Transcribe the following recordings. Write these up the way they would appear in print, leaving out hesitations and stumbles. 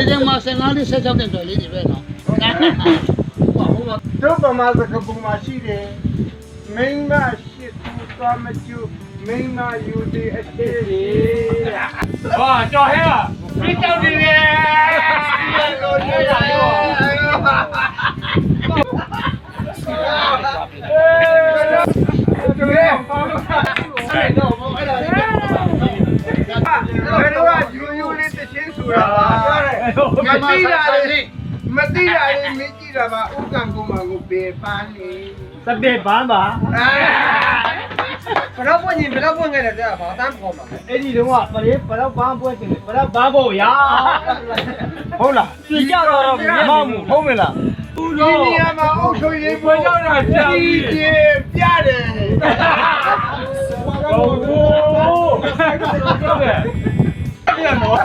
ဒီမှာစင်ကားလေး16တဲ့တော်လေးတွေပဲနော်တို့ပမာစကပုံမှာရှိတယ်မိန်းမရှိသူသွားမကျူမိန်းမယူတဲ့အသေးလေးဟာကြော်ဟဲ့ပြစ်ကြောက်နေတယ်လို့ပြောရတယ်ယူလေးတချင်းဆိုတာမသိတာလေမသိတာလေမကြည့်တာပါဥက္ကံကုမကိုပေပန်းနေစပစ်ပန်းပါဘယ်တော့ပွင့်ရင်ဘယ်တော့ပွင့်ခဲ့တယ်တဲ့ဘာတန်းပေါ်မှာအဲ့ဒီတော့ကဘယ်တော့ပန်းပွင့်တယ်ဘယ်တော့ပန်းဖို့ရဟုတ်လားပြကြတော့မမမှုဟုတ်မလားဒီနေရာမှာအုပ်ချုပ်ရေးပွဲရောက်တာကြာပြီပြတယ်โอ้โหဟုတ်ကဲ့ပြန်တော့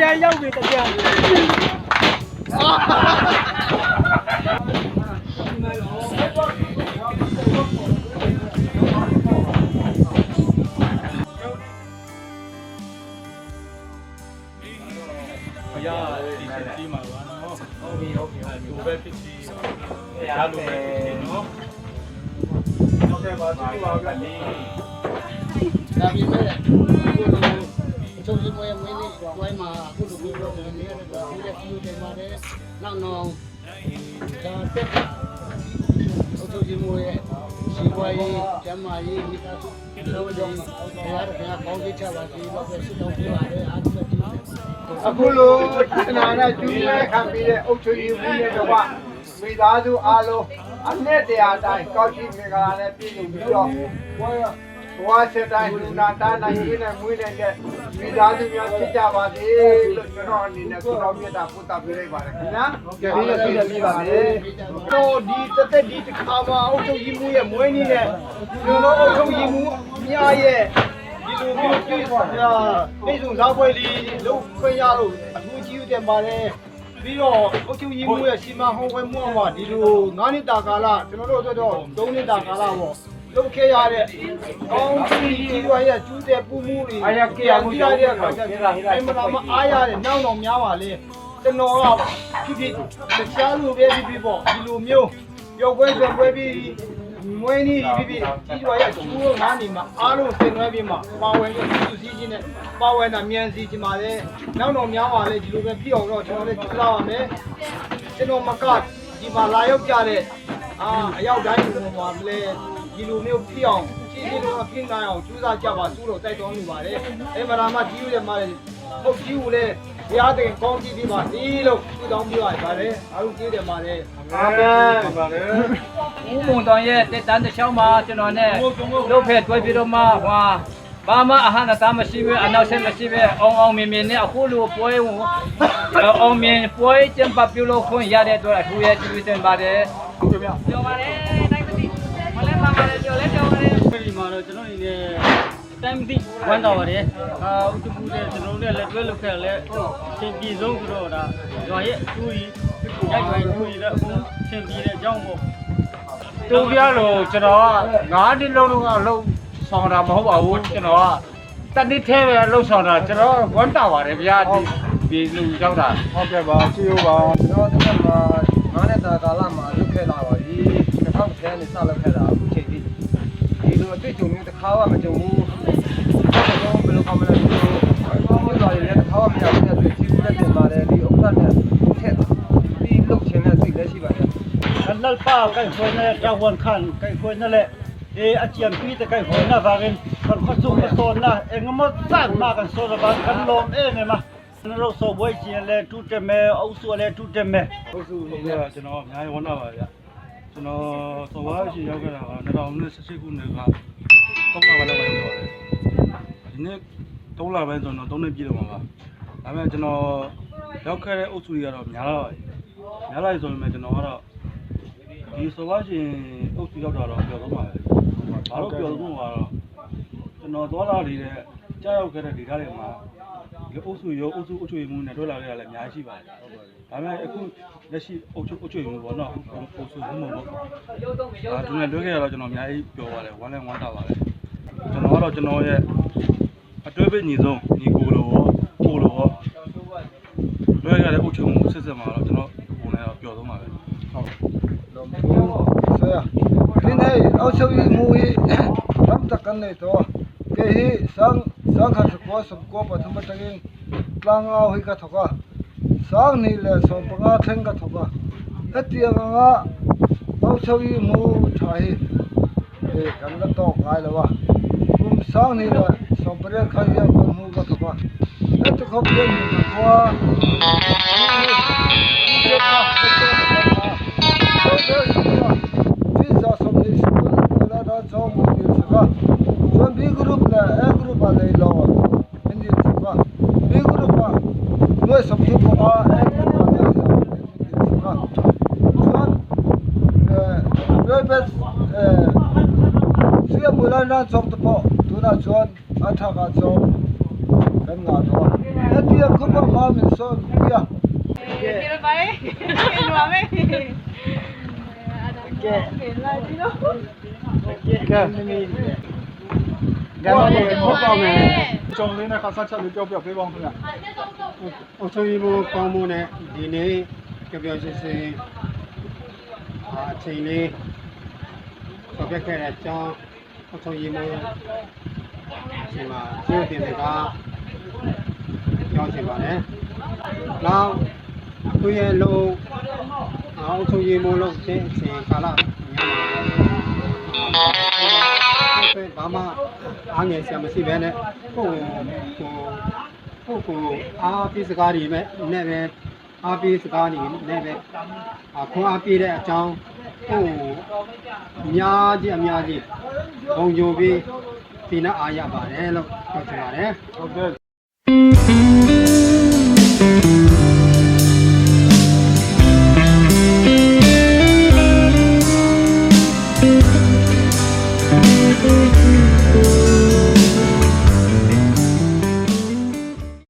တရားရောက်ပြီတရားရဒီစတီမှာပါနော်ဟုတ်ပြီလူပဲဖြစ်စီရလူပဲဖြစ်စီနော်တော့တယ်ပါသူ့ဘာကဒီဒါပြီးမဲ့ချုပ်ရမွေးမွေးလေးဝိုင်းမှာအခုလိုမျိုးလုပ်နေရတယ်တော့ဒီလက်ကျူတယ်ပါတယ်နောက်တော့ဒါတက်ချုပ်ရမွေးရဲ့စီပွားရေးကျန်းမာရေးမိသားစုလုံးလုံးတရားတော်ကကောင်းကြီးချပါစေလို့ပဲဆုတောင်းပေးပါတယ်အားလုံးကြည့်အခုလိုခဏနဲ့ကျူးလဲခံပြီးတဲ့အုပ်ချုပ်ရေးမှုနဲ့တော့မိသားစုအားလုံးအနဲ့တရားတိုင်းကောက်ကြည့်မင်္ဂလာနဲ့ပြည့်စုံပြီးတော့ဘဝဆက်တိုင်းလူနာတာနိုင်ရင်းနဲ့မွေးနေတဲ့မိသားစုများဖြစ်ကြပါစေလို့ကျွန်တော်အနေနဲ့ဆုတောင်းမြတ်တာပို့တာပေးလိုက်ပါတယ်ခင်ဗျာဟုတ်ကဲ့ဒီလိုပြည့်ပြပါမယ်တော့ဒီတက်ဒီတစ်ခါမှာအုပ်ချုပ်ရေးမှုရဲ့မွေးနေတဲ့ကျွန်တော်အုပ်ချုပ်ရေးမှုအများရဲ့ဒီလိုမျိုးပြည့်စုံစားပွဲလေးလုံးခွင့်ရလို့အခုကြည့်ရတဲ့ပါတယ်ပြီးတော့အုတ်ချုပ်ရင်းမှုရဲ့စီမံဟောင်းဝဲမှုအောင်ပါဒီလို9နှစ်တာကာလကျွန်တော်တို့တော့3နှစ်တာကာလပေါ့လုပ်ခဲ့ရတဲ့အောင်းကြီးရွာရဲ့ကျူးတဲ့ပူမှုတွေအားရကြရမှုရတဲ့အခါကျတော့အမှန်တော့အားရတဲ့နောက်တော့များပါလေကျွန်တော်ကဖြစ်တခြားလူပဲဖြစ်ပေါ့ဒီလိုမျိုးရုပ်ပွဲဆွဲပွဲပြီးမွေးနေ့ပြီးကြီးရွာရဲ့ကျူး9နှစ်မှာအားလုံးဆင်နွှဲပြီးမှပါဝင်ပြီးသူစည်းချင်းနဲ့ပါဝင်တာမြန်စီချင်ပါလေနောက်တော့များပါလေဒီလိုပဲဖြစ်အောင်တော့ကျွန်တော်လည်းကြိုးစားပါမယ်ကျွန်တော်မကဒီမှာလာရောက်ကြတဲ့အရောက်တိုင်းဒီမှာလဲဒီလိုမျိုးဖြစ်အောင်ရှင်းရှင်းလုံးဖြစ်နိုင်အောင်ကြိုးစားကြပါသူ့လိုတိုက်တွန်းနေပါတယ်အဲ့မှာမှဒီလိုရမှာဟုတ်ကြီးကိုလည်းတရားတင်ကောင်းကြည့်ပြီးပါဒီလို့သူ့တောင်းပြပါတယ်အားလုံးကြည့်တယ်ပါတယ်အာမင်ပါတယ်ဦးမုံတော်ရဲ့တက်တန်းတစ်ချောင်းမှာကျွန်တော်နဲ့လုတ်ဖက်တွဲပြီးတော့မှဘာမှအဟန္တာမရှိပဲအနောက်ဆက်မရှိပဲအောင်မြင်နဲ့အခုလိုပွဲအောင်မြင်ပွဲကျင်းပပြုလုပ်ခွင့်ရတဲ့အတွက်အထူးရဲ့ကျေးဇူးတင်ပါတယ်ပြောပါတယ်နိုင်မသိမလဲပါပါတယ်ပြောပါတယ်ဒီမှာတော့ကျွန်တော်အနေနဲ့တိုင်းမသိဝမ်းတော်ပါတယ်ဥတမှုနဲ့ကျွန်တော်တို့လည်းတွဲလုပ်ခဲ့လဲရှင်ပြည်ဆုံးဆိုတော့ဒါရွာရဲ့အထူးကြီးရိုက်ရွာအထူးကြီးလည်းအခုရှင်ပြည်တဲ့အကြောင်းပေါ့တူပြလို့ကျွန်တော်က9နှစ်လုံးလုံးကလုံးဆောင်တာမဟုတ်ပါဘူးကျွန်တော်ကတနည်းသေးပဲလှုပ်ဆောင်တာကျွန်တော်ဝမ်းတာပါတယ်ဗျာဒီလူရောက်တာဟုတ်ကဲ့ပါချီရိုးပါကျွန်တော်ဒီမှာ9နှစ်တာကာလမှာလုပ်ခဲ့လာပါပြီ2010နဲ့စလုပ်ခဲ့တာအခုချိန်ထိဒီလိုအတွေ့အကြုံမျိုးတစ်ခါမှမကြုံဘူးတော့ဘယ်လိုကောင်းမလဲဒီလိုတော်ရည်လည်းတစ်ခါမှမရဘူးတဲ့ချီရိုးလည်းတင်ပါတယ်ဒီဥက္ကဋ္ဌနဲ့ထက်ဒီလုတ်ချင်တဲ့စိတ်လည်းရှိပါတယ်လက်ပါကိုဖွင့်နေတဲ့ကြောဝန်ခန့်ကိုဖွင့်နေတဲ့အချမ်းပြီးတဲ့ကိုဖွင့်နေပါရင်คนเขาสู้มาโซนนะเองก็สร้างมากันโซนบ้านกันลมเนี่ยมาเราโซบวยจีนเลยทุกเต็มเอาส่วนเลยทุกเต็มเอาส่วนเนี่ยကျွန်တော်အများကြီးဝမ်းသာပါဗျကျွန်တော်စော်ဝါးရှင်ရောက်ခဲ့တာက2018ခုနှစ်က3လပိုင်းလောက်ရောက်ပါတယ်ဒီနေ့3လပိုင်းဆိုတော့3နှစ်ပြည့်တော့မှာပါဒါပေမဲ့ကျွန်တော်ရောက်ခဲ့တဲ့အုပ်စုတွေကတော့များလာဆိုပေမဲ့ကျွန်တော်ကတော့ဒီစော်ဝါးရှင်အုပ်စုရောက်တာတော့ပြောတော့မှာပဲဘာလို့ပြောတော့မှာတော့ကျွန်တော်သွားလာနေတဲ့ကြားရောက်ခဲ့တဲ့ဒေသတွေမှာ ဒီအုပ်စုရောအုပ်စုအုပ်ချုပ်မှုနဲ့တွေ့လာခဲ့ရလဲအများကြီးရှိပါတယ်ဒါပေမဲ့အခုလက်ရှိအုပ်ချုပ်မှုပေါ့နော်အုပ်စုမှုမဟုတ်ဘူးဒါနဲ့တွေ့ခဲ့ရတော့ကျွန်တော်အများကြီးပြောပါတယ်ဝမ်းလည်းဝမ်းသာပါတယ်ကျွန်တော်ကတော့ကျွန်တော်ရဲ့အတွဲပိတ်ညီဆုံးညီကိုလိုရောတွေ့ရတဲ့အုပ်ချုပ်မှုစစ်စစ်မှာတော့ကျွန်တော်ပုံနဲ့တော့ပျော်ဆုံးပါပဲဟုတ် ဆရာဒီနေ့အောက်ဆုံးမူရေးရမ်တကန်နေတော့ကေဟိစံခတ်ကောစကောပထမတကင်းကလန်အောင်ဟိကထကစာနေလေစောပငါထင်ကထကအတိယငါအောက်ဆုံးမူထိုင်ကန်တော့ငါလဝကုမ်စာနေလေစောပရခါရကုမ်မူကထကအတခပ်ပြန်တော့ဒီကVisa something that that's all we do. So big group la a group la law. Hindi ba? Big group ba? No something ko a group la. So best siya mula na job to po. Tuna John ataka job. Kan nga to. Ati ko ba mamin so ya. Kira ba eh? Kira ba eh? ကဲ ကဲလာကြည့်တော့ ကဲဟုတ်ပါမယ်ကျွန်တော်လေးနဲ့ခါစားချက်လေးပြောပြပေးပါဦးခင်ဗျာ အုပ်ချုပ်ရေးမှုကောင်းမှုနဲ့ဒီနေ့ကြောက်ကြောက်ရှင်းရှင်းအချိန်လေးဆောက်ပြခဲ့တဲ့အကြောင်းအုပ်ချုပ်ရေးမှုဒီမှာကျေးဇူးတင်စကားပြောချင်ပါတယ်။နောက်သူရဲ့လုံးအုပ်ချုပ်ရေးမှုလုပ်တဲ့အချိန်ကာလဘာမှအားငယ်ဆရာမရှိဘဲနဲ့ကိုအားပေးစကားတွေနဲ့ပဲအားပေးစကားတွေနဲ့ပဲခွန်အားပေးတဲ့အကြောင်းကိုအများကြီးဘုံကြိုပြီးဒီနာအားရပါတယ်လို့ပြောချင်ပါတယ် ဟုတ်ကဲ့